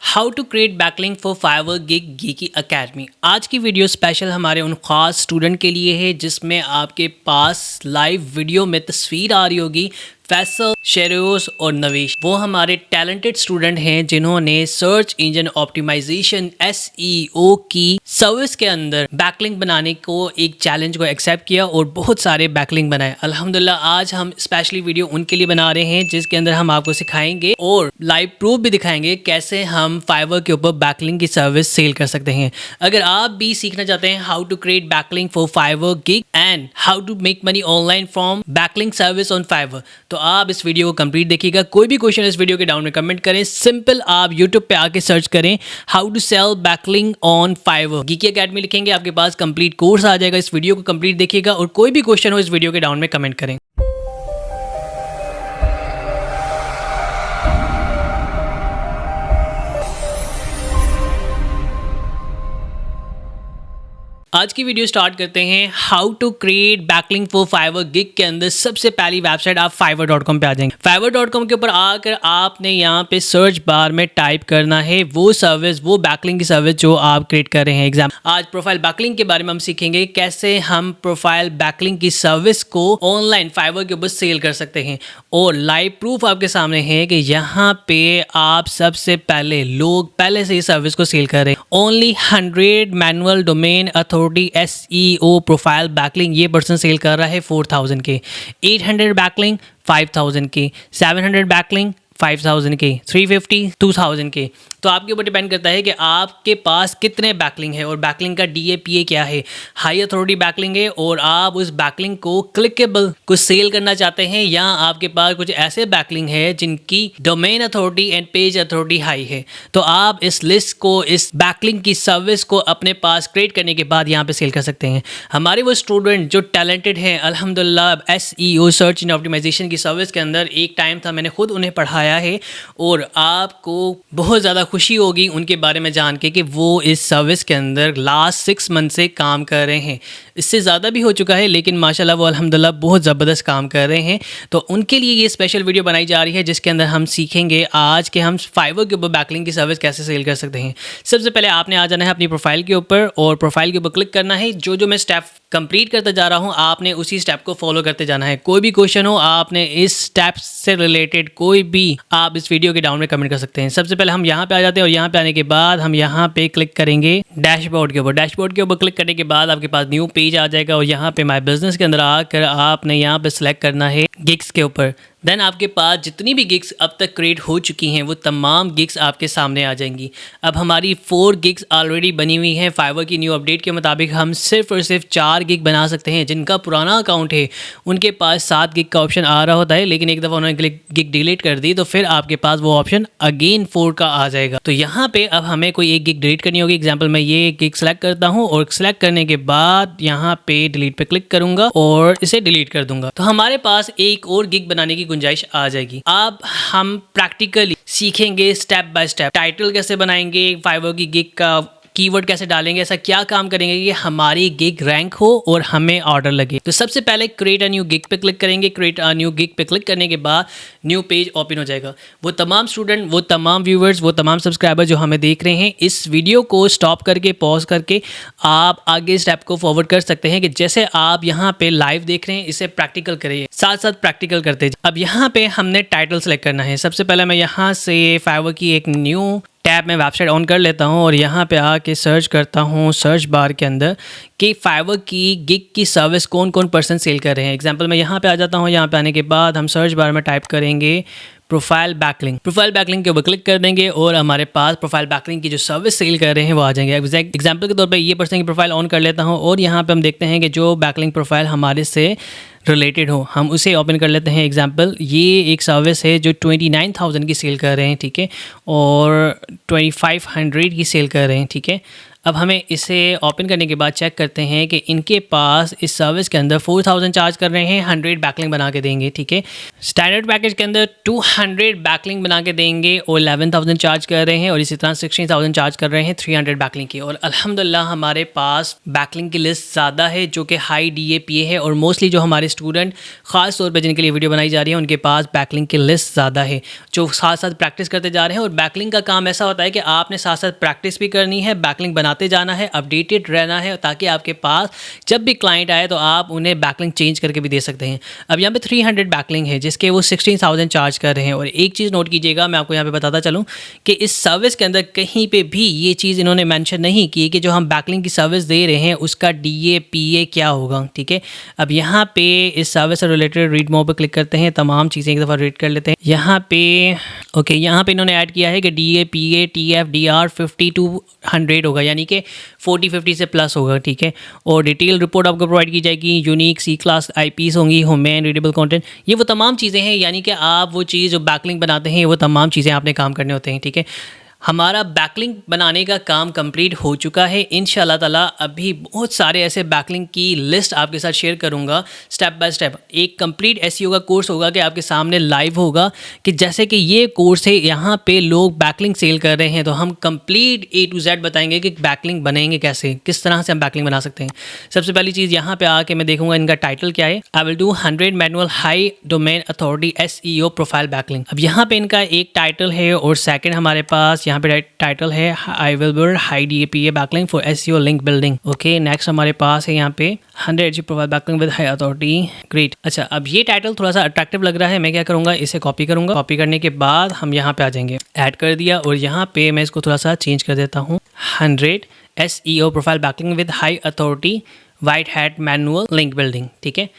How to create backlink for Fiverr gig Geeky Academy. आज की video special हमारे उन खास स्टूडेंट के लिए है जिसमें आपके पास लाइव वीडियो में तस्वीर आ रही होगी। फैसल, शेरोस और नवीश वो हमारे टैलेंटेड स्टूडेंट हैं जिन्होंने सर्च इंजन ऑप्टिमाइजेशन SEO की सर्विस के अंदर बैकलिंक बनाने को एक चैलेंज को एक्सेप्ट किया और बहुत सारे बैकलिंक बनाए। अल्हम्दुलिल्लाह आज हम स्पेशली वीडियो उनके लिए बना रहे हैं जिसके अंदर हम आपको सिखाएंगे और लाइव प्रूफ भी दिखाएंगे कैसे हम फाइवर के ऊपर बैकलिंक की सर्विस सेल कर सकते हैं। अगर आप भी सीखना चाहते हैं how to create backlink for Fiverr gig and how to make money online from backlink service on Fiverr, तो आप इस वीडियो को कंप्लीट देखिएगा। कोई भी क्वेश्चन इस वीडियो के डाउन में कमेंट करें। सिंपल आप यूट्यूब पे आके सर्च करें how to sell backlink on Fiverr Geeky Academy लिखेंगे, आपके पास कंप्लीट कोर्स आ जाएगा। इस वीडियो को कंप्लीट देखिएगा और कोई भी क्वेश्चन हो इस वीडियो के डाउन में कमेंट करें। आज की वीडियो स्टार्ट करते हैं how to create backlink for Fiverr gig के अंदर। सबसे पहली वेबसाइट आप fiverr.com पे आ जाएंगे। fiverr.com के ऊपर आकर आपने यहाँ पे सर्च बार में टाइप करना है वो सर्विस, वो बैकलिंक की सर्विस जो आप क्रिएट कर रहे हैं। एग्जाम्पल आज प्रोफाइल बैकलिंक के बारे में हम सीखेंगे कैसे हम प्रोफाइल बैकलिंक की सर्विस को ऑनलाइन फाइवर के ऊपर सेल कर सकते हैं। और लाइव प्रूफ आपके सामने है कि यहाँ पे आप सबसे पहले लोग पहले से ही सर्विस को सेल कर रहे हैं। Only 100 manual domain authority SEO profile backlink ये पर्सन सेल कर रहा है 4000 के, 800 बैकलिंक 5000 के, 700 बैकलिंक 5000 के, 350 2000 के। तो आपके ऊपर डिपेंड करता है कि आपके पास कितने बैकलिंक है और बैकलिंक का DAPA क्या है। हाई अथॉरिटी बैकलिंक है और आप उस बैकलिंक को क्लिकेबल को सेल करना चाहते हैं, या आपके पास कुछ ऐसे बैकलिंक है जिनकी domain authority and page authority high है, तो आप इस लिस्ट को, इस बैकलिंक की सर्विस को अपने पास क्रिएट करने के बाद यहाँ पे सेल कर सकते हैं। हमारे वो स्टूडेंट जो टैलेंटेड हैं अल्हम्दुलिल्लाह SEO सर्च इन ऑप्टिमाइजेशन की सर्विस के अंदर, एक टाइम था मैंने खुद उन्हें पढ़ाया है और आपको बहुत ज़्यादा खुशी होगी उनके बारे में जान के कि वो इस सर्विस के अंदर लास्ट 6 मंथ से काम कर रहे हैं। इससे ज़्यादा भी हो चुका है लेकिन माशाल्लाह वो अल्हम्दुलिल्लाह बहुत ज़बरदस्त काम कर रहे हैं। तो उनके लिए ये स्पेशल वीडियो बनाई जा रही है जिसके अंदर हम सीखेंगे आज के हम फाइवर के ऊपर बैकलिंक की सर्विस कैसे सेल कर सकते हैं। सबसे पहले आपने आ जाना है अपनी प्रोफाइल के ऊपर और प्रोफाइल के ऊपर क्लिक करना है। जो मैं स्टेप कंप्लीट करता जा रहा हूँ आपने उसी स्टेप को फॉलो करते जाना है। कोई भी क्वेश्चन हो आपने इस स्टेप से रिलेटेड कोई भी आप इस वीडियो के डाउन में कमेंट कर सकते हैं। सबसे पहले हम यहाँ पे आ जाते हैं और यहाँ पे आने के बाद हम यहाँ पे क्लिक करेंगे डैशबोर्ड के ऊपर। डैशबोर्ड के ऊपर क्लिक करने के बाद आपके पास न्यू पेज आ जाएगा और यहाँ पे माय बिजनेस के अंदर आकर आपने यहाँ पे सिलेक्ट करना है गिग्स के ऊपर। देन आपके पास जितनी भी गिग्स अब तक क्रिएट हो चुकी हैं वो तमाम गिग्स आपके सामने आ जाएंगी। अब हमारी 4 गिग्स ऑलरेडी बनी हुई हैं। फाइवर की न्यू अपडेट के मुताबिक हम सिर्फ और सिर्फ 4 गिग बना सकते हैं। जिनका पुराना अकाउंट है उनके पास 7 गिग का ऑप्शन आ रहा होता है, लेकिन एक दफ़ा उन्होंने गिग डिलीट कर दी तो फिर आपके पास वो ऑप्शन अगेन 4 का आ जाएगा। तो यहाँ पे अब हमें कोई एक गिग डिलीट करनी होगी। एग्जाम्पल मैं ये गिग सेलेक्ट करता हूँ और सेलेक्ट करने के बाद यहाँ पे डिलीट पे क्लिक करूँगा और इसे डिलीट कर दूंगा। तो हमारे पास एक और गिग बनाने की गुंजाइश आ जाएगी। अब हम प्रैक्टिकली सीखेंगे स्टेप बाय स्टेप टाइटल कैसे बनाएंगे, फाइवर की गिग का कीवर्ड कैसे डालेंगे, ऐसा क्या काम करेंगे कि हमारी गिग रैंक हो और हमें ऑर्डर लगे। तो सबसे पहले क्रिएट अ न्यू गिग पे क्लिक करेंगे। क्रिएट अ न्यू गिग पे क्लिक करने के बाद न्यू पेज ओपन हो जाएगा। वो तमाम स्टूडेंट, वो तमाम व्यूवर्स, वो तमाम सब्सक्राइबर जो हमें देख रहे हैं, इस वीडियो को स्टॉप करके पॉज करके आप आगे स्टेप को फॉरवर्ड कर सकते हैं कि जैसे आप यहाँ पे लाइव देख रहे हैं इसे प्रैक्टिकल करिए, साथ साथ प्रैक्टिकल करते। अब यहाँ पे हमने टाइटल सेलेक्ट करना है। सबसे पहले मैं यहाँ से फाइवर की एक न्यू टैब में वेबसाइट ऑन कर लेता हूँ और यहाँ पे आके सर्च करता हूँ सर्च बार के अंदर कि फाइवर की गिग की सर्विस कौन कौन पर्सन सेल कर रहे हैं। एग्जांपल मैं यहाँ पे आ जाता हूँ। यहाँ पे आने के बाद हम सर्च बार में टाइप करेंगे प्रोफाइल बैकलिंक। प्रोफाइल बैकलिंक के ऊपर क्लिक कर देंगे और हमारे पास प्रोफाइल बैकलिंक की जो सर्विस सेल कर रहे हैं वो आ जाएंगे। एग्जांपल के तौर पे ये पर्सन की प्रोफाइल ऑन कर लेता हूँ और यहाँ पे हम देखते हैं कि जो बैकलिंक प्रोफाइल हमारे से रिलेटेड हो हम उसे ओपन कर लेते हैं। एग्जांपल ये एक सर्विस है जो 29,000 की सेल कर रहे हैं, ठीक है, और 2500 की सेल कर रहे हैं, ठीक है। अब हमें इसे ओपन करने के बाद चेक करते हैं कि इनके पास इस सर्विस के अंदर 4000 चार्ज कर रहे हैं, 100 बैकलिंक बना के देंगे, ठीक है। स्टैंडर्ड पैकेज के अंदर 200 बैकलिंक बना के देंगे और 11,000 चार्ज कर रहे हैं, और इसी तरह 16,000 चार्ज कर रहे हैं 300 बैकलिंक की। और अल्हम्दुलिल्लाह हमारे पास बैकलिंक की लिस्ट ज़्यादा है जो कि हाई DAPA है और मोस्टली जो हमारे स्टूडेंट खास तौर पे जिनके लिए वीडियो बनाई जा रही है उनके पास बैकलिंक की लिस्ट ज़्यादा है, जो साथ साथ प्रैक्टिस करते जा रहे हैं। और बैकलिंक का काम ऐसा होता है कि आपने साथ साथ प्रैक्टिस भी करनी है, बैकलिंक बनाते जाना है, अपडेटेड रहना है, ताकि आपके पास जब भी क्लाइंट आए तो आप उन्हें बैकलिंक चेंज करके भी दे सकते हैं। अब यहाँ पे 300 बैकलिंक है जिसके वो 16,000 चार्ज कर रहे हैं। और एक चीज़ नोट कीजिएगा, मैं आपको यहाँ पे बताता चलूँ कि इस सर्विस के अंदर कहीं पे भी ये चीज़ इन्होंने मेंशन नहीं की कि जो हम बैकलिंक की सर्विस दे रहे हैं उसका DAPA क्या होगा। ठीक है, अब यहाँ पे इस सर्विस से रिलेटेड रीड मोर पर क्लिक करते हैं, तमाम चीज़ें एक दफ़ा रीड कर लेते हैं। यहाँ पे ओके, यहाँ पे इन्होंने ऐड किया है कि DAPA TFDR 50 to 100 होगा, यानी कि 40-50 से प्लस होगा। ठीक है, और डिटेल रिपोर्ट आपको प्रोवाइड की जाएगी, यूनिक C क्लास IPs होंगी, ह्यूमन रीडेबल कंटेंट, ये वो तमाम चीज़ें हैं। यानी कि आप वो चीज़ जो बैकलिंक बनाते हैं वो तमाम चीज़ें आपने काम करने होते हैं। ठीक है, हमारा बैकलिंक बनाने का काम कंप्लीट हो चुका है। इंशाल्लाह ताला अभी बहुत सारे ऐसे बैकलिंक की लिस्ट आपके साथ शेयर करूंगा स्टेप बाय स्टेप। एक कंप्लीट SEO का कोर्स होगा कि आपके सामने लाइव होगा कि जैसे कि ये कोर्स है, यहाँ पे लोग बैकलिंक सेल कर रहे हैं तो हम कंप्लीट A to Z बताएंगे कि बैकलिंक बनेंगे कैसे, किस तरह से हम बैकलिंक बना सकते हैं। सबसे पहली चीज़ यहाँ पे आके मैं देखूंगा इनका टाइटल क्या है। आई will do 100 manual high domain authority SEO profile backlink. अब यहाँ पे इनका एक टाइटल है और सेकेंड हमारे पास यहाँ पे टाइटल है I will build high DAPA backlink for SEO link building. Okay, next हमारे पास है यहाँ पे 100 profile backlink with high authority. Great. अच्छा, अब ये टाइटल थोड़ा सा अट्रैक्टिव लग रहा है, मैं क्या करूँगा, इसे कॉपी करूँगा। कॉपी करने के बाद हम यहाँ पे आ जाएंगे, ऐड कर दिया और यहाँ पे मैं इसको थोड़ा सा चेंज कर देता हूँ, 100 SEO profile backlink with high authority white hat manual link building. ठीक है,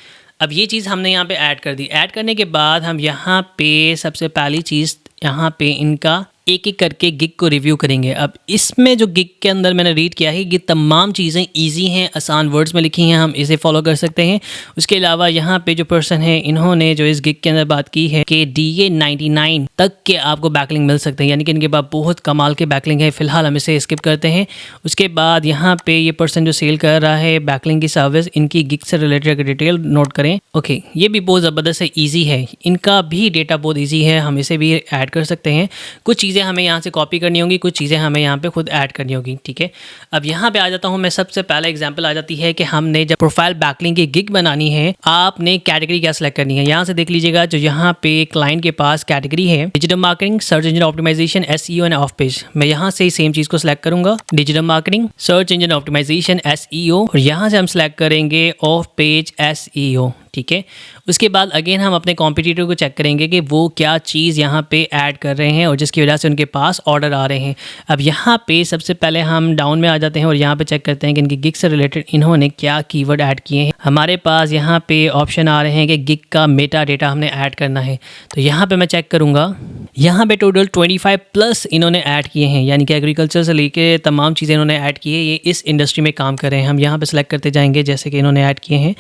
अब ये चीज़ हमने यहाँ पे ऐड कर दी। ऐड करने के बाद हम यहाँ पे सबसे पहली चीज़ यहाँ पे इनका एक एक करके गिग को रिव्यू करेंगे। अब इसमें जो गिग के अंदर मैंने रीड किया है, ये तमाम चीज़ें इजी हैं, आसान वर्ड्स में लिखी हैं, हम इसे फॉलो कर सकते हैं। उसके अलावा यहाँ पे जो पर्सन है इन्होंने जो इस गिग के अंदर बात की है कि DA 99 तक के आपको बैकलिंक मिल सकते हैं, यानी कि इनके पास बहुत कमाल के बैकलिंक है। फिलहाल हम इसे स्किप करते हैं। उसके बाद यहाँ पे ये पर्सन जो सेल कर रहा है बैकलिंक की सर्विस, इनकी गिग से रिलेटेड डिटेल नोट करें। ओके, ये भी बहुत ज़बरदस्त है, ईजी है, इनका भी डेटा बहुत ईजी है, हम इसे भी ऐड कर सकते हैं। कुछ चीज़ें हमें यहाँ से कॉपी करनी होगी, कुछ चीज़ें हमें यहाँ पे खुद ऐड करनी होगी। ठीक है, अब यहाँ पे आ जाता हूँ मैं। सबसे पहला एग्जांपल आ जाती है कि हमने जब प्रोफाइल बैकलिंक की गिग बनानी है, आपने कैटेगरी क्या सेलेक्ट करनी है। यहाँ से देख लीजिएगा, जो यहाँ पे क्लाइंट के पास कैटेगरी है digital marketing, search engine optimisation, SEO and off page. मैं यहाँ से सेम चीज़ को सिलेक्ट करूंगा, digital marketing, search engine optimisation, SEO, और यहाँ से हम सिलेक्ट करेंगे ऑफ पेज SEO। ठीक है, उसके बाद अगेन हम अपने कॉम्पिटिटर को चेक करेंगे कि वो क्या चीज़ यहाँ पे ऐड कर रहे हैं और जिसकी वजह से उनके पास ऑर्डर आ रहे हैं। अब यहाँ पे सबसे पहले हम डाउन में आ जाते हैं और यहाँ पे चेक करते हैं कि इनकी गिग से रिलेटेड इन्होंने क्या कीवर्ड ऐड किए हैं। हमारे पास यहाँ पे ऑप्शन आ रहे हैं कि गिग का मेटा डेटा हमने ऐड करना है, तो यहाँ पे मैं चेक करूँगा। यहाँ पे टोटल 25 प्लस इन्होंने ऐड किए हैं, यानी कि एग्रीकल्चर से लेके तमाम चीज़ें इन्होंने ऐड की है, ये इस इंडस्ट्री में काम कर रहे हैं। हम यहाँ पे सेलेक्ट करते जाएंगे जैसे कि इन्होंने ऐड किए हैं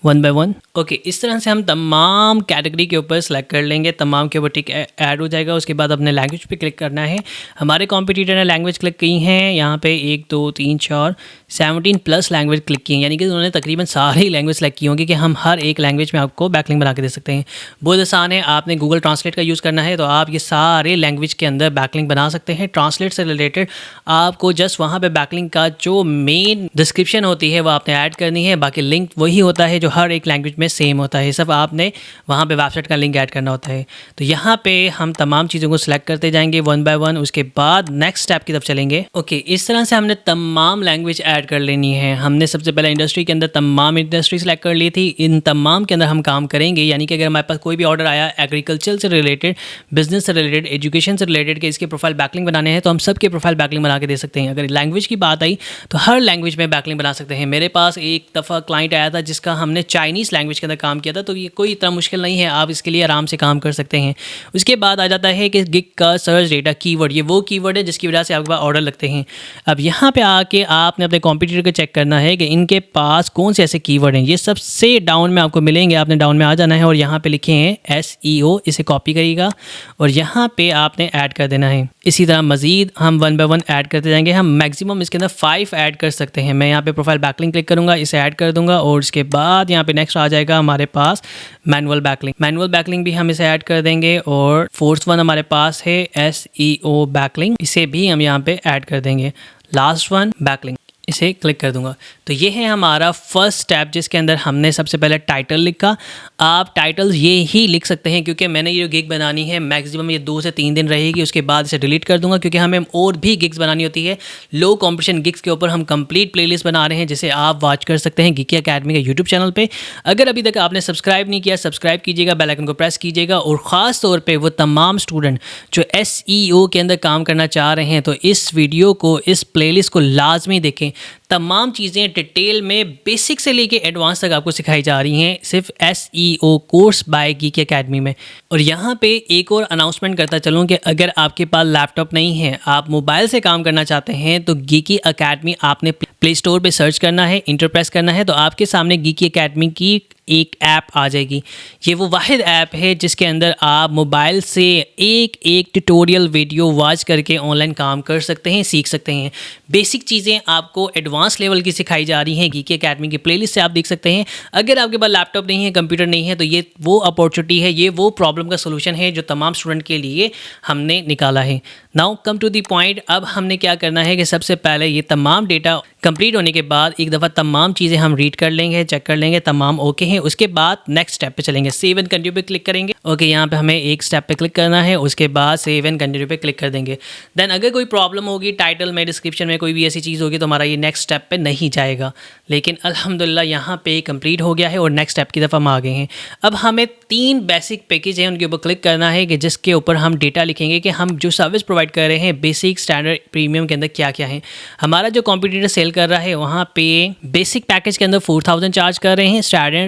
1 by 1। ओके, इस तरह से हम तमाम कैटेगरी के ऊपर सेलेक्ट कर लेंगे, तमाम के ऊपर टिक ऐड हो जाएगा। उसके बाद अपने लैंग्वेज पे क्लिक करना है। हमारे कॉम्पिटिटर ने लैंग्वेज क्लिक की हैं, यहाँ पे 1 2 3 4 17 प्लस लैंग्वेज क्लिक की हैं, यानी कि उन्होंने तकरीबन सारी लैंग्वेज सेलेक्ट की होंगी कि हम हर एक लैंग्वेज में आपको बैकलिंक बना के दे सकते हैं। बहुत आसान है, आपने गूगल ट्रांसलेट का यूज़ करना है तो आप ये सारे लैंग्वेज के अंदर बैकलिंक बना सकते हैं। ट्रांसलेट से रिलेटेड आपको जस्ट वहाँ पर बैकलिंक का जो मेन डिस्क्रिप्शन होती है वो आपने ऐड करनी है, बाकी लिंक वही होता है जो हर एक लैंग्वेज में सेम होता है, सब आपने वहाँ पे वेबसाइट का लिंक ऐड करना होता है। तो यहाँ पे हम तमाम चीज़ों को सिलेक्ट करते जाएंगे 1 by 1, उसके बाद नेक्स्ट स्टेप की तरफ चलेंगे। ओके, इस तरह से हमने तमाम लैंग्वेज ऐड कर लेनी है। हमने सबसे पहले इंडस्ट्री के अंदर तमाम इंडस्ट्री सेलेक्ट कर ली थी, इन तमाम के अंदर हम काम करेंगे, यानी कि अगर हमारे पास कोई भी ऑर्डर आया एग्रीकल्चर से रिलेटेड, बिजनेस से रिलेटेड, एजुकेशन से रिलेटेड के इसके प्रोफाइल बैकलिंक बनाने हैं तो हम सबके प्रोफाइल बैकलिंक बना के दे सकते हैं। अगर लैंग्वेज की बात आई तो हर लैंग्वेज में बैकलिंक बना सकते हैं। मेरे पास एक दफ़ा क्लाइंट आया था जिसका हमने चाइनीज़ लैंग्वेज के अंदर काम किया था, तो ये कोई इतना मुश्किल नहीं है, आप इसके लिए आराम से काम कर सकते हैं। उसके बाद आ जाता है कि गिग का सर्च डेटा कीवर्ड, ये वो कीवर्ड है जिसकी वजह से आपके पास ऑर्डर लगते हैं। अब यहाँ पे आके आपने अपने कॉम्पिटिटर को चेक करना है कि इनके पास कौन से ऐसे कीवर्ड हैं। ये सबसे डाउन में आपको मिलेंगे, आपने डाउन में आ जाना है और यहाँ पे लिखे हैं SEO, इसे कॉपी करिएगा और यहाँ पे आपने ऐड कर देना है। इसी तरह मजीद हम 1 by 1 ऐड करते जाएंगे। हम मैक्सिमम इसके अंदर 5 ऐड कर सकते हैं। मैं यहाँ पे प्रोफाइल बैकलिंक क्लिक करूँगा, इसे ऐड कर दूँगा और उसके बाद यहाँ पे नेक्स्ट आ जाएगा हमारे पास मैनुअल बैकलिंक। मैनुअल बैकलिंक भी हम इसे ऐड कर देंगे और फोर्थ वन हमारे पास है SEO बैकलिंक, इसे भी हम यहाँ पे ऐड कर देंगे। लास्ट वन बैकलिंक, इसे क्लिक कर दूंगा। तो ये है हमारा फर्स्ट स्टेप जिसके अंदर हमने सबसे पहले टाइटल लिखा। आप टाइटल्स ये ही लिख सकते हैं क्योंकि मैंने ये गिग बनानी है मैक्सिमम ये 2 से 3 दिन रहेगी, उसके बाद इसे डिलीट कर दूंगा क्योंकि हमें और भी गिग्स बनानी होती है। लो कॉम्पिटिशन गिग्स के ऊपर हम कंप्लीट प्लेलिस्ट बना रहे हैं जिसे आप वॉच कर सकते हैं गिकी अकेडमी के यूट्यूब चैनल पे। अगर अभी तक आपने सब्सक्राइब नहीं किया, सब्सक्राइब कीजिएगा, बेल आइकन को प्रेस कीजिएगा। और ख़ास तौर पे वो तमाम स्टूडेंट जो SEO के अंदर काम करना चाह रहे हैं तो इस वीडियो को, इस प्लेलिस्ट को लाजमी देखें। तमाम चीज़ें डिटेल में बेसिक से लेके एडवांस तक आपको सिखाई जा रही हैं सिर्फ SEO course by Geeky Academy में। और यहाँ पे एक और अनाउंसमेंट करता चलूँ कि अगर आपके पास लैपटॉप नहीं है, आप मोबाइल से काम करना चाहते हैं तो गिकी अकेडमी आपने प्ले स्टोर पे सर्च करना है, इंटर प्रेस करना है, तो आपके सामने गिकी अकेडमी की एक ऐप आ जाएगी। ये वो वाहिद ऐप है जिसके अंदर आप मोबाइल से एक ट्यूटोरियल वीडियो वॉच करके ऑनलाइन काम कर सकते हैं, सीख सकते हैं। बेसिक चीज़ें आपको एडवांस लेवल की सिखाई जा रही हैं गिकी अकेडमी की प्लेलिस्ट से आप देख सकते हैं। अगर आपके पास लैपटॉप नहीं है, कंप्यूटर नहीं है, तो ये वो अपॉर्चुनिटी है, ये वो प्रॉब्लम का सोल्यूशन है जो तमाम स्टूडेंट के लिए हमने निकाला है। Now come to the point. अब हमने क्या करना है कि सबसे पहले ये तमाम डेटा कंप्लीट होने के बाद एक दफ़ा तमाम चीज़ें हम रीड कर लेंगे, चेक कर लेंगे, तमाम ओके हैं। उसके बाद नेक्स्ट स्टेप पे चलेंगे, सेव एंड कंटिन्यू पे क्लिक करेंगे। ओके, यहाँ पे हमें एक स्टेप पे क्लिक करना है, उसके बाद सेव एंड कंटिन्यू पे क्लिक कर देंगे। देन अगर कोई प्रॉब्लम होगी टाइटल में, डिस्क्रिप्शन में कोई भी ऐसी चीज़ होगी तो हमारा ये नेक्स्ट स्टेप पे नहीं जाएगा। लेकिन अल्हम्दुलिल्लाह यहाँ पे कंप्लीट हो गया है और नेक्स्ट स्टेप की तरफ हम आ गए हैं। अब हमें 3 बेसिक पैकेज हैं, उनके ऊपर क्लिक करना है कि जिसके ऊपर हम डेटा लिखेंगे कि हम जो सर्विस प्रोवाइड कर रहे हैं बेसिक, स्टैंडर्ड, प्रीमियम के अंदर क्या क्या है। हमारा जो कॉम्पिटिटर सेल कर रहा है वहाँ पे बेसिक पैकेज के अंदर 4000 चार्ज कर रहे हैं,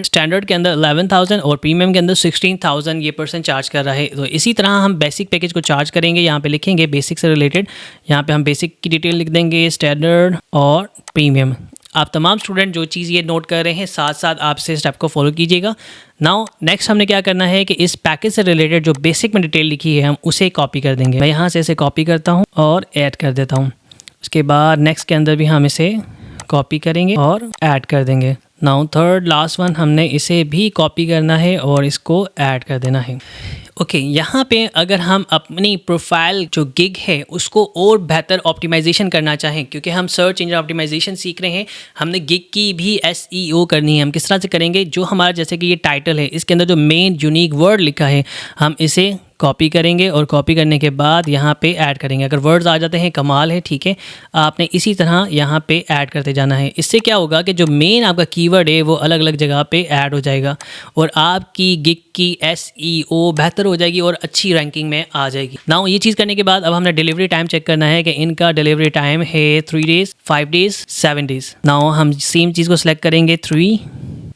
स्टैंडर्ड के अंदर 11,000 और प्रीमियम के अंदर 16,000 ये % चार्ज कर रहा है। तो इसी तरह हम बेसिक पैकेज को चार्ज करेंगे। यहाँ पे लिखेंगे बेसिक से रिलेटेड, यहाँ पे हम बेसिक की डिटेल लिख देंगे, स्टैंडर्ड और प्रीमियम। आप तमाम स्टूडेंट जो चीज़ ये नोट कर रहे हैं साथ साथ आप इस स्टेप को फॉलो कीजिएगा। नाउ नेक्स्ट हमने क्या करना है कि इस पैकेज से रिलेटेड जो बेसिक में डिटेल लिखी है हम उसे कॉपी कर देंगे। मैं यहाँ से इसे कॉपी करता हूँ और ऐड कर देता हूँ। उसके बाद नेक्स्ट के अंदर भी हम इसे कॉपी करेंगे और ऐड कर देंगे। नाउ थर्ड लास्ट वन, हमने इसे भी कॉपी करना है और इसको ऐड कर देना है। ओके, यहाँ पे अगर हम अपनी प्रोफाइल जो गिग है उसको और बेहतर ऑप्टिमाइजेशन करना चाहें, क्योंकि हम सर्च इंजन ऑप्टिमाइजेशन सीख रहे हैं, हमने गिग की भी SEO करनी है। हम किस तरह से करेंगे, जो हमारा जैसे कि ये टाइटल है इसके अंदर जो मेन यूनिक वर्ड लिखा है हम इसे कॉपी करेंगे और कॉपी करने के बाद यहाँ पे ऐड करेंगे। अगर वर्ड्स आ जाते हैं कमाल है, ठीक है। आपने इसी तरह यहाँ पे ऐड करते जाना है। इससे क्या होगा कि जो मेन आपका कीवर्ड है वो अलग अलग जगह पे ऐड हो जाएगा और आपकी गिग की SEO बेहतर हो जाएगी और अच्छी रैंकिंग में आ जाएगी। नाउ ये चीज़ करने के बाद अब हमने डिलीवरी टाइम चेक करना है कि इनका डिलीवरी टाइम है 3 डेज़, 5 डेज़, 7 डेज़। नाउ हम सेम चीज़ को सिलेक्ट करेंगे 3,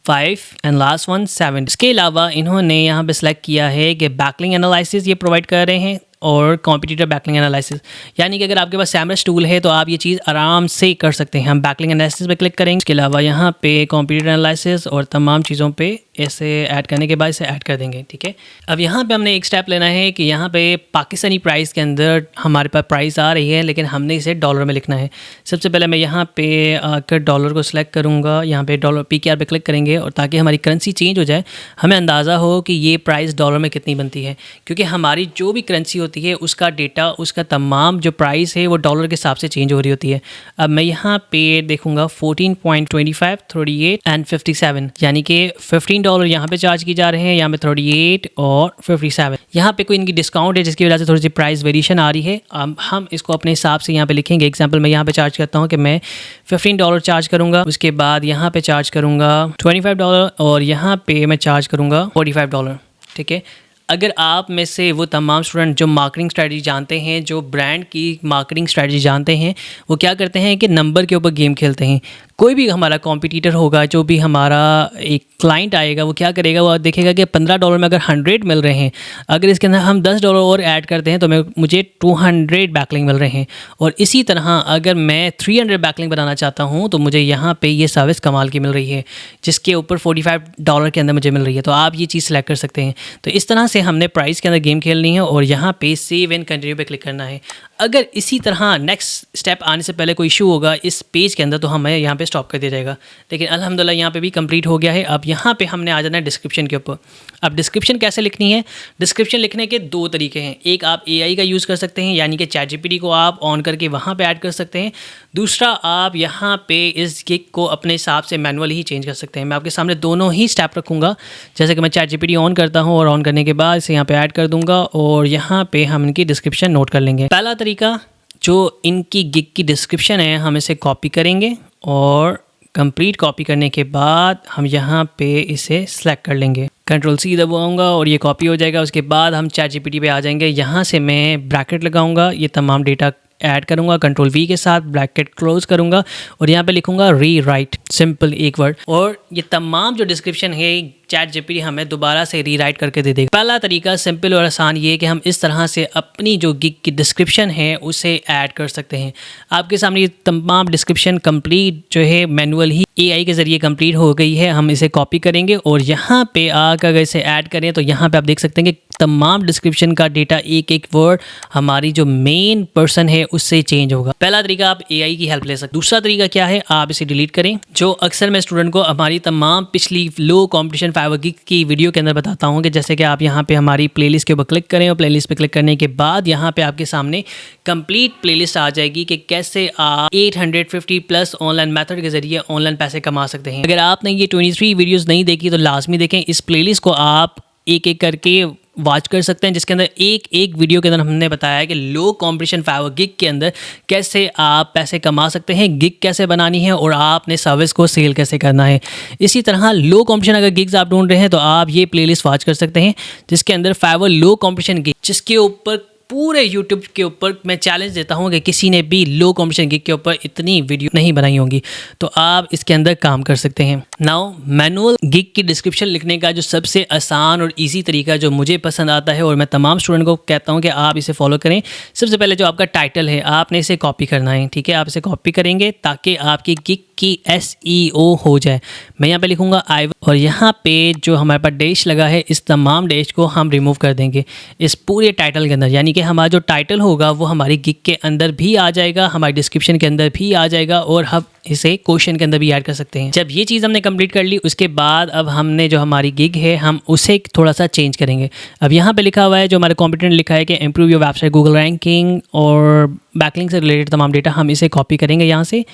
5 एंड लास्ट वन 7। इसके अलावा इन्होंने यहाँ पे सिलेक्ट किया है कि बैकलिंक एनालिसिस ये प्रोवाइड कर रहे हैं और कॉम्पिटिटर बैकलिंक एनालिसिस, यानी कि अगर आपके पास सैमरस टूल है तो आप ये चीज़ आराम से कर सकते हैं। हम बैकलिंक एनालिसिस पे क्लिक करेंगे। इसके अलावा यहाँ पे कॉम्पिटिटर एनालिसिस और तमाम चीज़ों पे ऐसे ऐड करने के बाद इसे ऐड कर देंगे, ठीक है। अब यहाँ पे हमने एक स्टेप लेना है कि यहाँ पे पाकिस्तानी प्राइस के अंदर हमारे पास प्राइस आ रही है लेकिन हमने इसे डॉलर में लिखना है। सबसे पहले मैं यहाँ पे आकर डॉलर को सिलेक्ट करूँगा, यहाँ पे डॉलर PKR पे क्लिक करेंगे और ताकि हमारी करेंसी चेंज हो जाए, हमें अंदाज़ा हो कि ये प्राइस डॉलर में कितनी बनती है, क्योंकि हमारी जो भी करेंसी होती है उसका डेटा, उसका तमाम जो प्राइस है वो डॉलर के हिसाब से चेंज हो रही होती है। अब मैं यहाँ पे देखूँगा 14.25, 38 एंड 57, यानी कि $15 यहाँ पे चार्ज की जा रहे हैं, यहाँ पे 38 और 57। यहाँ पे कोई इनकी डिस्काउंट है जिसकी वजह से थोड़ी सी प्राइस वेरिएशन आ रही है। हम इसको अपने हिसाब से यहाँ पे लिखेंगे। एग्जांपल मैं यहाँ पे चार्ज करता हूँ कि मैं $15 चार्ज करूँगा, उसके बाद यहाँ पे चार्ज करूँगा $25 और यहाँ पे मैं चार्ज करूँगा $45, ठीक है। अगर आप में से वो तमाम स्टूडेंट जो मार्केटिंग स्ट्रेटजी जानते हैं, जो ब्रांड की मार्केटिंग स्ट्रेटजी जानते हैं, वो क्या करते हैं कि नंबर के ऊपर गेम खेलते हैं। कोई भी हमारा कॉम्पिटिटर होगा, जो भी हमारा एक क्लाइंट आएगा, वो क्या करेगा, वो देखेगा कि $15 में अगर 100 मिल रहे हैं, अगर इसके अंदर हम $10 और ऐड करते हैं तो मुझे 200 बैकलिंक मिल रहे हैं। और इसी तरह अगर मैं 300 बैकलिंक बनाना चाहता हूँ तो मुझे यहाँ पे ये सर्विस कमाल की मिल रही है जिसके ऊपर $45 के अंदर मुझे मिल रही है। तो आप ये चीज़ सेलेक्ट कर सकते हैं। तो इस तरह से हमने प्राइस के अंदर गेम खेलनी है और यहाँ पे सेव एंड कंटिन्यू पे क्लिक करना है। अगर इसी तरह नेक्स्ट स्टेप आने से पहले कोई इशू होगा इस पेज के अंदर तो हमें यहाँ पे पे स्टॉप कर दिया जाएगा। लेकिन अल्हम्दुलिल्लाह यहाँ पे भी कंप्लीट हो गया है। अब यहाँ पे हमने आ जाना है डिस्क्रिप्शन के ऊपर। अब डिस्क्रिप्शन कैसे लिखनी है? डिस्क्रिप्शन लिखने के दो तरीके हैं। एक आप AI का यूज़ कर सकते हैं, यानी कि ChatGPT को आप ऑन करके वहाँ पे ऐड कर सकते हैं। दूसरा, आप यहाँ पे इस गिग को अपने हिसाब से मैनुअली ही चेंज कर सकते हैं। मैं आपके सामने दोनों ही स्टेप रखूँगा। जैसे कि मैं ChatGPT ऑन करता हूँ और ऑन करने के बाद इसे यहाँ पे ऐड कर दूँगा और यहाँ पे हम इनकी डिस्क्रिप्शन नोट कर लेंगे। पहला तरीका, जो इनकी गिग की डिस्क्रिप्शन है, हम इसे कॉपी करेंगे और कंप्लीट कॉपी करने के बाद हम यहाँ पे इसे सेलेक्ट कर लेंगे। Ctrl+C दबाऊंगा और ये कॉपी हो जाएगा। उसके बाद हम ChatGPT पे आ जाएंगे। यहाँ से मैं ब्रैकेट लगाऊंगा, ये तमाम डेटा ऐड करूँगा, Ctrl+V के साथ ब्रैकेट क्लोज करूँगा और यहाँ पे लिखूँगा रीराइट, सिंपल एक वर्ड। और ये तमाम जो डिस्क्रिप्शन है ChatGPT हमें दोबारा से रीराइट करके दे देगा। पहला तरीका सिंपल और आसान ये है कि हम इस तरह से अपनी जो गिग की डिस्क्रिप्शन है उसे ऐड कर सकते हैं। आपके सामने ये तमाम डिस्क्रिप्शन कंप्लीट जो है मैनुअल ही AI के ज़रिए कंप्लीट हो गई है। हम इसे कॉपी करेंगे और यहाँ पे आकर अगर इसे ऐड करें तो यहाँ पे आप देख सकते हैं कि तमाम डिस्क्रिप्शन का डेटा एक एक वर्ड हमारी जो मेन पर्सन है उससे चेंज होगा। पहला तरीका, आप AI की हेल्प ले सकते हैं। दूसरा तरीका क्या है, आप इसे डिलीट करें। जो अक्सर मैं स्टूडेंट को हमारी तमाम पिछली लो कॉम्पिटिशन फाइवर गिग की वीडियो के अंदर बताता हूँ कि जैसे कि आप यहाँ पे हमारी प्लेलिस्ट के ऊपर क्लिक करें और प्लेलिस्ट पे क्लिक करने के बाद यहाँ पे आपके सामने कंप्लीट प्लेलिस्ट आ जाएगी कि कैसे आप 850 प्लस ऑनलाइन मेथड के जरिए ऑनलाइन पैसे कमा सकते हैं। अगर आपने ये 23 वीडियोस नहीं देखी तो लाजमी देखें। इस प्लेलिस्ट को आप एक एक करके वॉच कर सकते हैं, जिसके अंदर एक एक वीडियो के अंदर हमने बताया है कि लो कॉम्पिटिशन फाइवर गिग के अंदर कैसे आप पैसे कमा सकते हैं, गिग कैसे बनानी है और आपने सर्विस को सेल कैसे करना है। इसी तरह लो कॉम्पिटिशन अगर गिग्स आप ढूंढ रहे हैं तो आप ये प्लेलिस्ट वॉच कर सकते हैं, जिसके अंदर फाइवर लो कॉम्पिटिशन गिग, जिसके ऊपर पूरे YouTube के ऊपर मैं चैलेंज देता हूँ कि किसी ने भी लो कॉम्पिटिशन गिग के ऊपर इतनी वीडियो नहीं बनाई होंगी, तो आप इसके अंदर काम कर सकते हैं। नाउ मैनुअल गिग की डिस्क्रिप्शन लिखने का जो सबसे आसान और इजी तरीका जो मुझे पसंद आता है और मैं तमाम स्टूडेंट को कहता हूँ कि आप इसे फॉलो करें। सबसे पहले जो आपका टाइटल है आपने इसे कॉपी करना है, ठीक है। आप इसे कॉपी करेंगे ताकि आपकी गिग की SEO हो जाए। मैं यहाँ पे लिखूँगा आई, और यहाँ पे जो हमारे पास डैश लगा है इस तमाम डैश को हम रिमूव कर देंगे इस पूरे टाइटल के अंदर, यानी कि हमारा जो टाइटल होगा वो हमारी गिग के अंदर भी आ जाएगा, हमारी डिस्क्रिप्शन के अंदर भी आ जाएगा और हम इसे क्वेश्चन के अंदर भी ऐड कर सकते हैं। जब ये चीज़ हमने कंप्लीट कर ली उसके बाद अब हमने जो हमारी गिग है हम उसे थोड़ा सा चेंज करेंगे। अब यहाँ पे लिखा हुआ है, जो हमारे कॉम्पिटेंट लिखा है कि improve your website Google ranking और बैकलिंक से रिलेटेड तमाम डेटा, हम इसे कॉपी करेंगे यहाँ से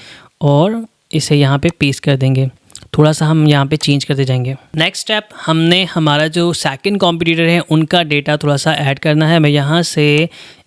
और इसे यहाँ पे पेस्ट कर देंगे। थोड़ा सा हम यहाँ पे चेंज करते जाएंगे। नेक्स्ट स्टेप, हमने हमारा जो सेकंड कॉम्पिटिटर है उनका डेटा थोड़ा सा ऐड करना है। मैं यहाँ से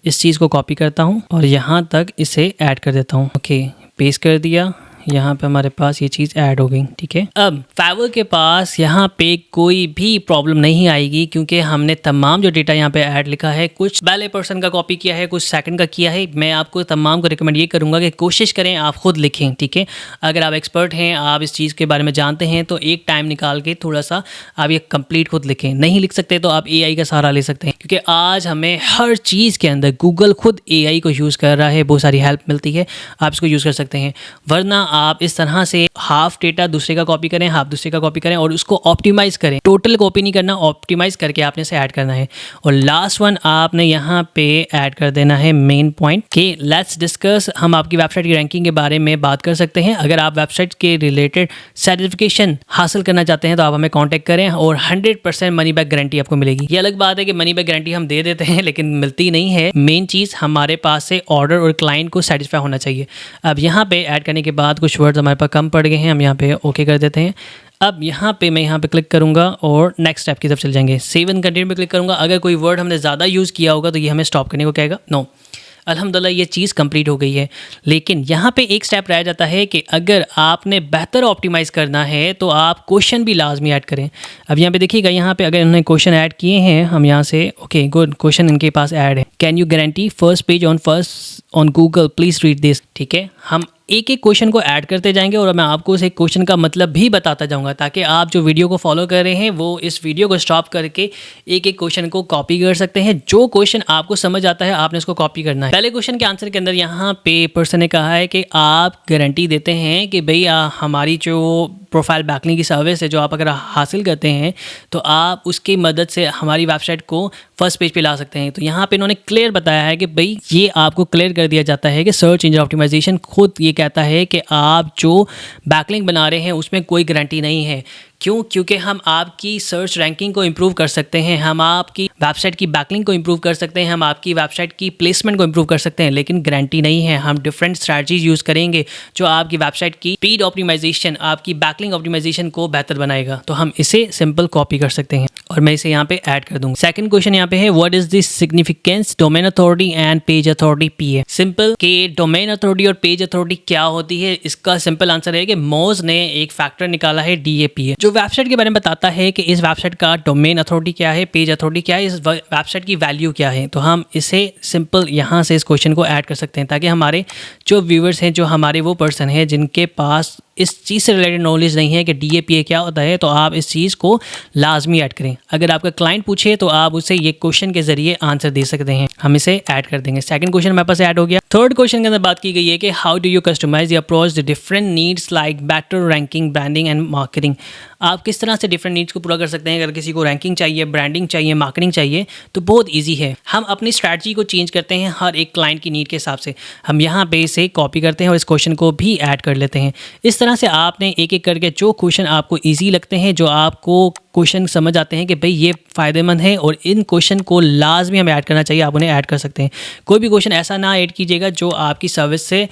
इस चीज़ को कॉपी करता हूँ और यहाँ तक इसे ऐड कर देता हूँ। ओके, पेस्ट कर दिया। यहाँ पे हमारे पास ये चीज़ ऐड हो गई, ठीक है। अब फाइवर के पास यहाँ पे कोई भी प्रॉब्लम नहीं आएगी क्योंकि हमने तमाम जो डेटा यहाँ पे ऐड लिखा है, कुछ पहले पर्सन का कॉपी किया है, कुछ सेकंड का किया है। मैं आपको तमाम को रिकमेंड ये करूँगा कि कोशिश करें आप खुद लिखें, ठीक है। अगर आप एक्सपर्ट हैं, आप इस चीज़ के बारे में जानते हैं तो एक टाइम निकाल के थोड़ा सा आप ये कंप्लीट खुद लिखें। नहीं लिख सकते तो आप AI का सहारा ले सकते हैं, क्योंकि आज हमें हर चीज़ के अंदर गूगल खुद AI को यूज़ कर रहा है, बहुत सारी हेल्प मिलती है, आप इसको यूज़ कर सकते हैं। वरना आप इस तरह से हाफ डेटा दूसरे का कॉपी करें, हाफ दूसरे का कॉपी करें और उसको ऑप्टिमाइज़ करें। टोटल कॉपी नहीं करना, ऑप्टिमाइज़ करके आपने इसे ऐड करना है। और लास्ट वन आपने यहाँ पे ऐड कर देना है मेन पॉइंट कि लेट्स डिस्कस। हम आपकी वेबसाइट की रैंकिंग के बारे में बात कर सकते हैं। अगर आप वेबसाइट के रिलेटेड सर्टिफिकेशन हासिल करना चाहते हैं तो आप हमें कॉन्टैक्ट करें और 100% मनी बैक गारंटी आपको मिलेगी। ये अलग बात है कि मनी बैक गारंटी हम दे देते हैं लेकिन मिलती नहीं है। मेन चीज़ हमारे पास से ऑर्डर और क्लाइंट को सेटिस्फाई होना चाहिए। अब यहाँ पे ऐड करने के बाद कुछ वर्ड्स हमारे पास कम पड़ गए हैं, हम यहाँ पे ओके कर देते हैं। अब यहाँ पे मैं यहाँ पे क्लिक करूँगा और नेक्स्ट स्टेप की तरफ चल जाएंगे। सेव एंड कंटिन्यू पे क्लिक करूँगा। अगर कोई वर्ड हमने ज़्यादा यूज़ किया होगा तो ये हमें स्टॉप करने को कहेगा। नो, अल्हम्दुलिल्लाह ये चीज़ कंप्लीट हो गई है। लेकिन यहाँ पे एक स्टेप रह जाता है कि अगर आपने बेहतर ऑप्टिमाइज़ करना है तो आप क्वेश्चन भी लाजमी ऐड करें। अब यहाँ पे देखिएगा, यहाँ पे अगर इन्होंने क्वेश्चन ऐड किए हैं, हम यहाँ से ओके गुड, क्वेश्चन इनके पास ऐड है। Can you guarantee first page on Google, please read this, ठीक है। हम एक एक क्वेश्चन को ऐड करते जाएंगे और मैं आपको उस एक क्वेश्चन का मतलब भी बताता जाऊंगा ताकि आप जो वीडियो को फॉलो कर रहे हैं वो इस वीडियो को स्टॉप करके एक एक क्वेश्चन को कॉपी कर सकते हैं। जो क्वेश्चन आपको समझ आता है आपने उसको कॉपी करना है। पहले क्वेश्चन के आंसर के अंदर यहाँ पे पर्सन ने कहा है कि आप गारंटी देते हैं कि भाई हमारी जो प्रोफाइल बैकलिंक की सर्विस है जो आप अगर हासिल करते हैं तो आप उसकी मदद से हमारी वेबसाइट को फर्स्ट पेज पे ला सकते हैं। तो यहाँ पे इन्होंने क्लियर बताया है कि भाई ये आपको क्लियर कर दिया जाता है कि सर्च इंजन ऑप्टिमाइजेशन खुद ये कहता है कि आप जो बैकलिंक बना रहे हैं उसमें कोई गारंटी नहीं है। क्यों? क्योंकि हम आपकी सर्च रैंकिंग को इम्प्रूव कर सकते हैं, हम आपकी वेबसाइट की बैकलिंक को इम्प्रूव कर सकते हैं, हम आपकी वेबसाइट की प्लेसमेंट को इम्प्रूव कर सकते हैं, लेकिन गारंटी नहीं है। हम डिफरेंट स्ट्रैटेजीज यूज़ करेंगे जो आपकी वेबसाइट की स्पीड ऑप्टिमाइजेशन, आपकी बैकलिंक ऑप्टिमाइजेशन को बेहतर बनाएगा। तो हम इसे सिंपल कॉपी कर सकते हैं और मैं इसे यहाँ पे ऐड कर दूंगा। सेकंड क्वेश्चन यहाँ पे है what is the significance domain authority and page authority PA. Simple के डोमेन अथॉरिटी और पेज अथॉरिटी क्या होती है, इसका सिंपल आंसर है कि मोज ने एक फैक्टर निकाला है DAPA जो वेबसाइट के बारे में बताता है कि इस वेबसाइट का डोमेन अथॉरिटी क्या है, पेज अथॉरिटी क्या है, इस वेबसाइट की वैल्यू क्या है। तो हम इसे सिंपल यहाँ से इस क्वेश्चन को ऐड कर सकते हैं ताकि हमारे जो व्यूअर्स हैं, जो हमारे वो पर्सन हैं जिनके पास इस चीज़ से रिलेटेड नॉलेज नहीं है कि DAPA क्या होता है, तो आप इस चीज़ को लाजमी ऐड करें। अगर आपका क्लाइंट पूछे तो आप उसे ये क्वेश्चन के जरिए आंसर दे सकते हैं, हम इसे ऐड कर देंगे। सेकंड क्वेश्चन हमारे पास ऐड हो गया। थर्ड क्वेश्चन के अंदर बात की गई है कि how do you customise the approach the different needs like better ranking, branding and marketing. आप किस तरह से डिफरेंट नीड्स को पूरा कर सकते हैं। अगर किसी को रैंकिंग चाहिए, ब्रांडिंग चाहिए, मार्केटिंग चाहिए तो बहुत ईजी है। हम अपनी स्ट्रैटेजी को चेंज करते हैं हर एक क्लाइंट की नीड के हिसाब से। हम यहाँ पे इसे कॉपी करते हैं और इस क्वेश्चन को भी ऐड कर लेते हैं। इस तरह से आपने एक एक करके जो क्वेश्चन आपको ईजी लगते हैं, जो आपको क्वेश्चन समझ आते हैं कि भाई ये फ़ायदेमंद है और इन क्वेश्चन को लाजमी हमें ऐड करना चाहिए, आप उन्हें ऐड कर सकते हैं। कोई भी क्वेश्चन ऐसा ना ऐड कीजिएगा जो आपकी सर्विस से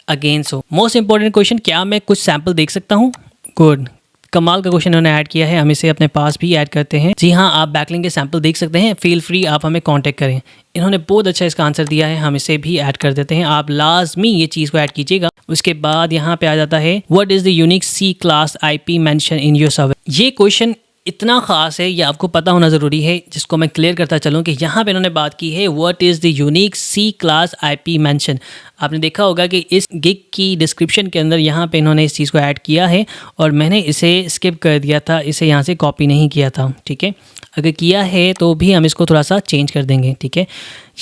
अगेंस्ट हो। मोस्ट इंपॉर्टेंट क्वेश्चन, क्या मैं कुछ सैम्पल देख सकता हूँ? गुड, कमाल का क्वेश्चन उन्होंने ऐड किया है, हम इसे अपने पास भी ऐड करते हैं। जी हाँ, आप बैकलिंक के सैंपल देख सकते हैं, फील फ्री आप हमें कांटेक्ट करें। इन्होंने बहुत अच्छा इसका आंसर दिया है, हम इसे भी ऐड कर देते हैं। आप लाजमी ये चीज़ को ऐड कीजिएगा। उसके बाद यहाँ पे आ जाता है what is the unique C class IP mention in your service. ये क्वेश्चन इतना ख़ास है, ये आपको पता होना ज़रूरी है, जिसको मैं क्लियर करता चलूँ कि यहाँ पे इन्होंने बात की है what is the unique C class IP mention. आपने देखा होगा कि इस गिग की डिस्क्रिप्शन के अंदर यहाँ पे इन्होंने इस चीज़ को ऐड किया है और मैंने इसे स्किप कर दिया था, इसे यहाँ से कॉपी नहीं किया था। ठीक है, अगर किया है तो भी हम इसको थोड़ा सा चेंज कर देंगे। ठीक है,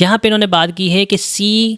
यहाँ पे इन्होंने बात की है कि C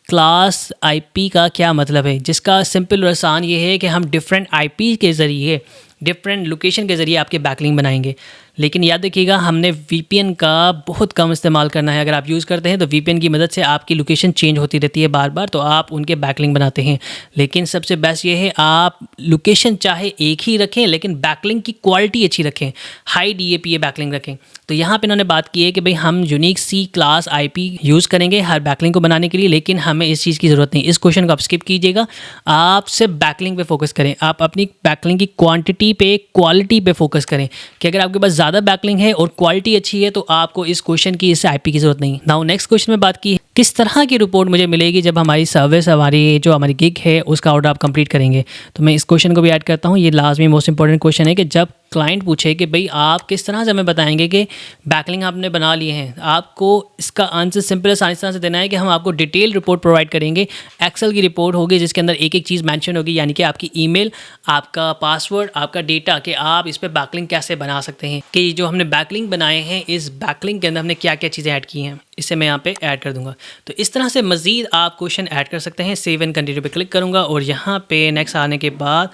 क्लास IP का क्या मतलब है, जिसका सिंपल और आसान ये है कि हम डिफरेंट IP के ज़रिए, डिफरेंट लोकेशन के ज़रिए आपके बैकलिंक बनाएंगे। लेकिन याद रखिएगा, हमने VPN का बहुत कम इस्तेमाल करना है। अगर आप यूज़ करते हैं तो VPN की मदद से आपकी लोकेशन चेंज होती रहती है बार बार, तो आप उनके बैकलिंक बनाते हैं। लेकिन सबसे बेस्ट ये है आप लोकेशन चाहे एक ही रखें लेकिन बैकलिंक की क्वालिटी अच्छी रखें, हाई DAPA बैकलिंक रखें। तो यहाँ पे इन्होंने बात की है कि भाई हम unique C class IP use करेंगे हर बैकलिंक को बनाने के लिए, लेकिन हमें इस चीज़ की ज़रूरत नहीं। इस क्वेश्चन को आप स्किप कीजिएगा, आप सिर्फ बैकलिंक पे फोकस करें। आप अपनी बैकलिंक की क्वांटिटी पे, क्वालिटी पे फोकस करें कि अगर आपके पास ज़्यादा बैकलिंक है और क्वालिटी अच्छी है तो आपको इस क्वेश्चन की, इस IP की ज़रूरत नहीं। नाउ नेक्स्ट क्वेश्चन में बात की किस तरह की रिपोर्ट मुझे मिलेगी जब हमारी सर्विस, हमारी गिग है उसका ऑर्डर आप कंप्लीट करेंगे। तो मैं इस क्वेश्चन को भी ऐड करता हूँ। ये लाजमी मोस्ट इंपॉर्टेंट क्वेश्चन है कि जब क्लाइंट पूछे कि भाई आप किस तरह से हमें बताएंगे कि बैकलिंक आपने बना लिए हैं, आपको इसका आंसर सिंपल आसानी तरह से देना है कि हम आपको डिटेल रिपोर्ट प्रोवाइड करेंगे। एक्सेल की रिपोर्ट होगी जिसके अंदर एक एक चीज़ मेंशन होगी, यानी कि आपकी ईमेल, आपका पासवर्ड, आपका डेटा, कि आप इस पर बैकलिंक कैसे बना सकते हैं, कि जो हमने बैकलिंक बनाए हैं इस बैकलिंक के अंदर हमने क्या क्या चीज़ें ऐड की हैं, इसे मैं यहाँ पे ऐड कर दूंगा। तो इस तरह से मज़ीद आप क्वेश्चन ऐड कर सकते हैं। सेव एंड कंटिन्यू पे क्लिक करूँगा और यहाँ पे नेक्स्ट आने के बाद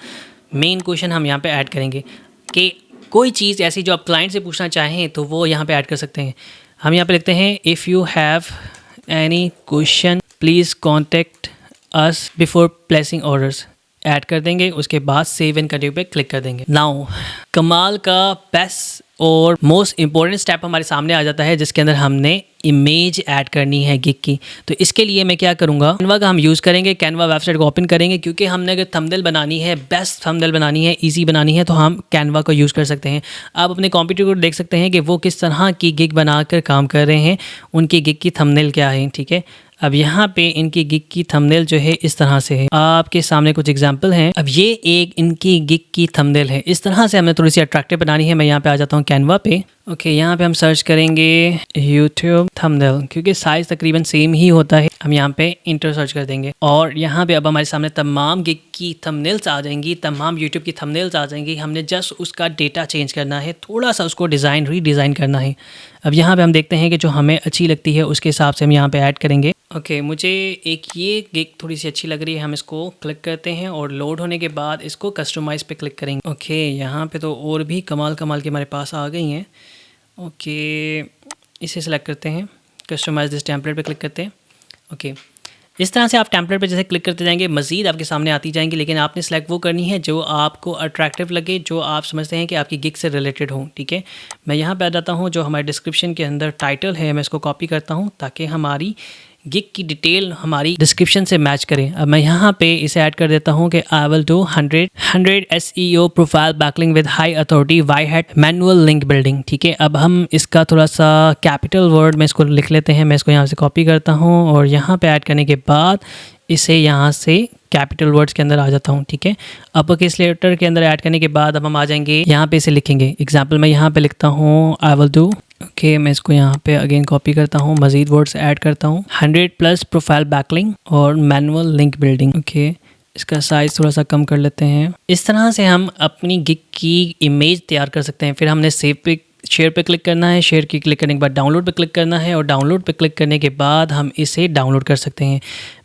मेन क्वेश्चन हम यहाँ पे ऐड करेंगे कि कोई चीज़ ऐसी जो आप क्लाइंट से पूछना चाहें तो वो यहाँ पे ऐड कर सकते हैं। हम यहाँ पे लिखते हैं if you have any question please contact us before placing orders, add कर देंगे। उसके बाद सेव एंड कंटिन्यू पे क्लिक कर देंगे। नाउ कमाल का बेस्ट और मोस्ट इंपॉर्टेंट स्टेप हमारे सामने आ जाता है जिसके अंदर हमने इमेज ऐड करनी है गिग की। तो इसके लिए मैं क्या करूँगा, कैनवा का हम यूज़ करेंगे। कैनवा वेबसाइट को ओपन करेंगे क्योंकि हमने अगर थंबनेल बनानी है, बेस्ट थंबनेल बनानी है, इजी बनानी है, तो हम कैनवा को यूज़ कर सकते हैं। आप अपने कंप्यूटर को देख सकते हैं कि वो किस तरह की गिग बनाकर काम कर रहे हैं, उनकी गिग की थंबनेल क्या है। ठीक है, अब यहाँ पे इनकी गिग की थंबनेल जो है इस तरह से है, आपके सामने कुछ एग्जांपल हैं। अब ये एक इनकी गिग की थंबनेल है, इस तरह से हमें थोड़ी सी अट्रैक्टिव बनानी है। मैं यहाँ पे आ जाता हूँ कैनवा पे ओके, यहाँ पे हम सर्च करेंगे यूट्यूब थंबनेल, क्योंकि साइज़ तकरीबन सेम ही होता है। हम यहाँ पे इंटर सर्च कर देंगे और यहाँ पे अब हमारे सामने तमाम गिग की थंबनेल्स आ जाएंगी, तमाम यूट्यूब की थंबनेल्स आ जाएंगी। हमने जस्ट उसका डेटा चेंज करना है, थोड़ा सा उसको रीडिज़ाइन करना है। अब यहाँ पे हम देखते हैं कि जो हमें अच्छी लगती है उसके हिसाब से हम यहाँ पे ऐड करेंगे। ओके, मुझे एक ये गिग थोड़ी सी अच्छी लग रही है, हम इसको क्लिक करते हैं और लोड होने के बाद इसको कस्टमाइज़ पे क्लिक करेंगे। ओके, यहाँ पे तो और भी कमाल कमाल के हमारे पास आ गई हैं। ओके, इसे सेलेक्ट करते हैं, कस्टमाइज़ दिस टेम्पलेट पे क्लिक करते हैं। ओके, इस तरह से आप टेम्पलेट पे जैसे क्लिक करते जाएंगे मज़ीद आपके सामने आती जाएंगी, लेकिन आपने सेलेक्ट वो करनी है जो आपको अट्रैक्टिव लगे, जो आप समझते हैं कि आपकी गिग से रिलेटेड हो। ठीक है, मैं यहाँ पे आ जाता हूँ, जो हमारे डिस्क्रिप्शन के अंदर टाइटल है मैं इसको कॉपी करता हूँ ताकि हमारी गिग की डिटेल हमारी डिस्क्रिप्शन से मैच करें। अब मैं यहाँ पे इसे ऐड कर देता हूँ कि I will do 100 SEO profile backlink with high authority white hat manual link building. ठीक है, अब हम इसका थोड़ा सा कैपिटल वर्ड में इसको लिख लेते हैं। मैं इसको यहाँ से कॉपी करता हूँ और यहाँ पे ऐड करने के बाद इसे यहाँ से कैपिटल वर्ड्स के अंदर आ जाता हूँ। ठीक है, अपर केस लेटर के अंदर ऐड करने के बाद अब हम आ जाएंगे यहाँ पे इसे लिखेंगे। एग्जाम्पल मैं यहाँ पे लिखता हूँ आई विल डू। ओके, मैं इसको यहाँ पे अगेन कॉपी करता हूँ, मज़ीद वर्ड्स ऐड करता हूँ, 100+ प्रोफाइल बैकलिंक और मैनुअल लिंक बिल्डिंग। ओके, इसका साइज़ थोड़ा सा कम कर लेते हैं। इस तरह से हम अपनी गिग की इमेज तैयार कर सकते हैं। फिर हमने सेव पे शेयर पे क्लिक करना है, शेयर की क्लिक करने के बाद डाउनलोड पे क्लिक करना है और डाउनलोड पे क्लिक करने के बाद हम इसे डाउनलोड कर सकते हैं।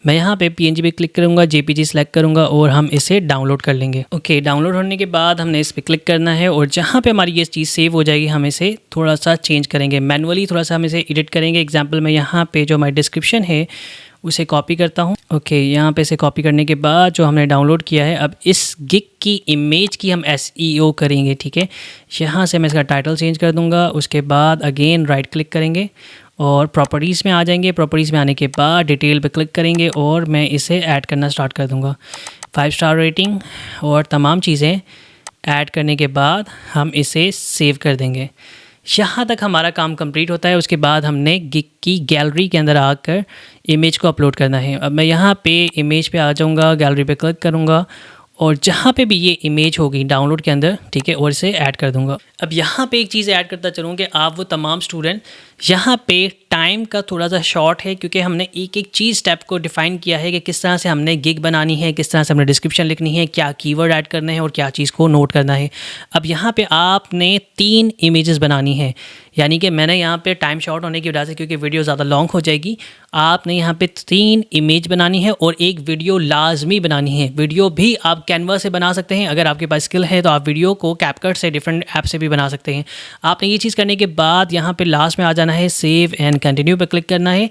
मैं यहाँ पे PNG पे क्लिक करूँगा, JPG सेलेक्ट करूँगा और हम इसे डाउनलोड कर लेंगे। ओके, डाउनलोड होने के बाद हमने इस पर क्लिक करना है और जहाँ पे हमारी ये चीज़ सेव हो जाएगी हम इसे थोड़ा सा चेंज करेंगे, मैनुअली थोड़ा सा हम इसे एडिट करेंगे। एग्जाम्पल मैं यहाँ पे जो हमारी डिस्क्रिप्शन है उसे कॉपी करता हूँ। ओके, यहाँ पे इसे कॉपी करने के बाद जो हमने डाउनलोड किया है, अब इस गिग की इमेज की हम SEO करेंगे। ठीक है, यहाँ से मैं इसका टाइटल चेंज कर दूँगा। उसके बाद अगेन राइट क्लिक करेंगे और प्रॉपर्टीज़ में आ जाएंगे। प्रॉपर्टीज़ में आने के बाद डिटेल पे क्लिक करेंगे और मैं इसे ऐड करना स्टार्ट कर दूँगा। 5 स्टार रेटिंग और तमाम चीज़ें ऐड करने के बाद हम इसे सेव कर देंगे। यहाँ तक हमारा काम कंप्लीट होता है। उसके बाद हमने गिग की गैलरी के अंदर आकर इमेज को अपलोड करना है। अब मैं यहाँ पे इमेज पे आ जाऊँगा, गैलरी पे क्लिक करूँगा और जहाँ पे भी ये इमेज होगी डाउनलोड के अंदर, ठीक है, और इसे ऐड कर दूँगा। अब यहाँ पे एक चीज़ ऐड करता चलूँ कि आप वो तमाम स्टूडेंट, यहाँ पे टाइम का थोड़ा सा शॉर्ट है क्योंकि हमने एक एक चीज़ स्टेप को डिफ़ाइन किया है कि किस तरह से हमने गिग बनानी है, किस तरह से हमने डिस्क्रिप्शन लिखनी है, क्या कीवर्ड ऐड करने हैं और क्या चीज़ को नोट करना है। अब यहाँ पे आपने 3 इमेजेस बनानी है, यानी कि मैंने यहाँ पे टाइम शॉर्ट होने की वजह से, क्योंकि वीडियो ज़्यादा लॉन्ग हो जाएगी, आपने यहाँ पे 3 इमेज बनानी है और एक वीडियो लाजमी बनानी है। वीडियो भी आप कैनवा से बना सकते हैं, अगर आपके पास स्किल है तो आप वीडियो को कैपकट से, डिफरेंट ऐप से भी बना सकते हैं। आपने ये चीज़ करने के बाद यहाँ पे लास्ट में आ जाना है, सेव एंड कंटिन्यू पे क्लिक करना है,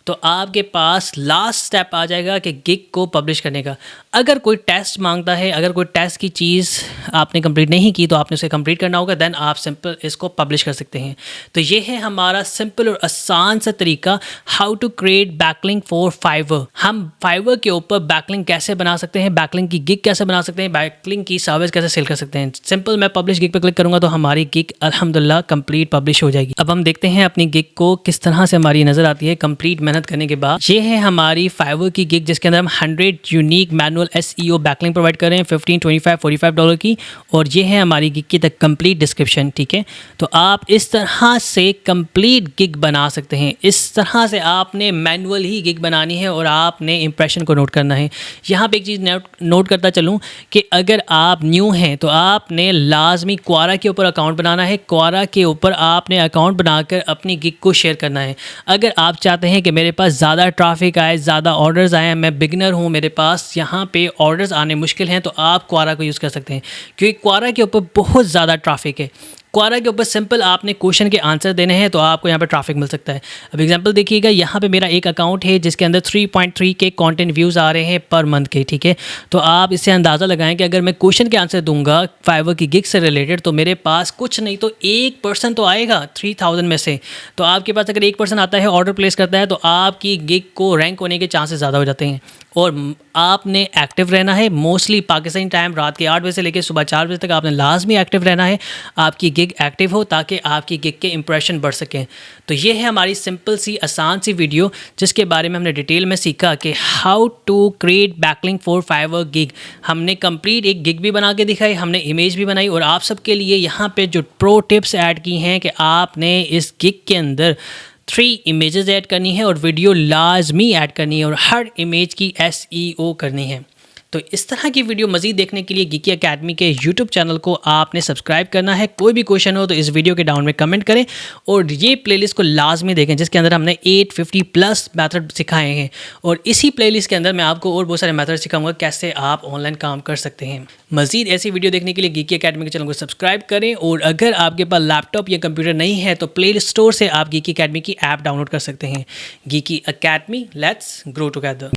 तो आपके पास लास्ट स्टेप आ जाएगा कि गिग को पब्लिश करने का। अगर कोई टेस्ट मांगता है, अगर कोई टेस्ट की चीज़ आपने कंप्लीट नहीं की तो आपने उसे कंप्लीट करना होगा, देन आप सिंपल इसको पब्लिश कर सकते हैं। तो ये है हमारा सिंपल और आसान सा तरीका, how to create backlink for Fiverr. हम फाइवर के ऊपर बैकलिंक कैसे बना सकते हैं, बैकलिंक की गिग कैसे बना सकते हैं, बैकलिंक की सर्विस कैसे सेल कर सकते हैं। सिंपल मैं पब्लिश गिग पर क्लिक करूँगा तो हमारी गिग अल्हम्दुलिल्लाह कंप्लीट पब्लिश हो जाएगी। अब हम देखते हैं अपनी गिग को किस तरह से हमारी नज़र आती है कंप्लीट मेहनत करने के बाद। ये है हमारी फाइवर की गिग जिसके अंदर हम 100 unique manual SEO backlink provide कर रहे हैं, 15, 25, $45 की, और ये है हमारी गिग की कंप्लीट डिस्क्रिप्शन। ठीक है, तो आप इस तरह से कंप्लीट गिग बना सकते हैं। इस तरह से आपने मैनुअल ही गिग बनानी है और आपने इंप्रेशन को नोट करना है। यहाँ पे एक चीज़ नोट करता चलूँ कि अगर आप न्यू हैं तो आपने लाजमी क्वारा के ऊपर अकाउंट बनाना है। क्वारा के ऊपर आपने अकाउंट बनाकर अपनी गिग को शेयर करना है। अगर आप चाहते हैं कि मेरे पास ज़्यादा ट्रैफिक आए, ज़्यादा ऑर्डर्स आए, मैं बिगिनर हूँ, मेरे पास यहाँ पे ऑर्डर्स आने मुश्किल हैं, तो आप क्वारा को यूज़ कर सकते हैं क्योंकि क्वारा के ऊपर बहुत ज़्यादा ट्रैफिक है। क्वारा के ऊपर सिंपल आपने क्वेश्चन के आंसर देने हैं तो आपको यहाँ पे ट्रैफिक मिल सकता है। अब एग्जांपल देखिएगा, यहाँ पे मेरा एक अकाउंट है जिसके अंदर 3.3 के कंटेंट व्यूज़ आ रहे हैं पर मंथ के। ठीक है, तो आप इससे अंदाज़ा लगाएं कि अगर मैं क्वेश्चन के आंसर दूंगा फाइवर की गिग से रिलेटेड तो मेरे पास कुछ नहीं तो 1% तो आएगा 3000 में से। तो आपके पास अगर 1% आता है, ऑर्डर प्लेस करता है, तो आपकी गिग को रैंक होने के चांसेस ज़्यादा हो जाते हैं। और आपने एक्टिव रहना है, मोस्टली पाकिस्तानी टाइम रात के 8 बजे से लेकर सुबह 4 बजे तक आपने लाजमी एक्टिव रहना है। आपकी गिग गिग एक्टिव हो ताकि आपकी गिग के इंप्रेशन बढ़ सकें। तो ये है हमारी सिंपल सी आसान सी वीडियो जिसके बारे में हमने डिटेल में सीखा कि how to create backlink for Fiverr gig. हमने कंप्लीट एक गिग भी बना के दिखाई, हमने इमेज भी बनाई और आप सबके लिए यहाँ पे जो प्रो टिप्स ऐड की हैं कि आपने इस गिग के अंदर 3 इमेजेस ऐड करनी है और वीडियो लाजमी ऐड करनी है और हर इमेज की SEO करनी है। तो इस तरह की वीडियो मज़ीद देखने के लिए गिकी अकेडमी के YouTube चैनल को आपने सब्सक्राइब करना है। कोई भी क्वेश्चन हो तो इस वीडियो के डाउन में कमेंट करें और ये प्लेलिस्ट को लाजमी देखें जिसके अंदर हमने 850+ मेथड सिखाए हैं और इसी प्लेलिस्ट के अंदर मैं आपको और बहुत सारे मेथड सिखाऊंगा कैसे आप ऑनलाइन काम कर सकते हैं। मज़ीद ऐसी वीडियो देखने के लिए गिकी अकेडमी के चैनल को सब्सक्राइब करें और अगर आपके पास लैपटॉप या कंप्यूटर नहीं है तो प्ले स्टोर से आप गिकी अकेडमी की ऐप डाउनलोड कर सकते हैं। Geeky academy, let's grow together.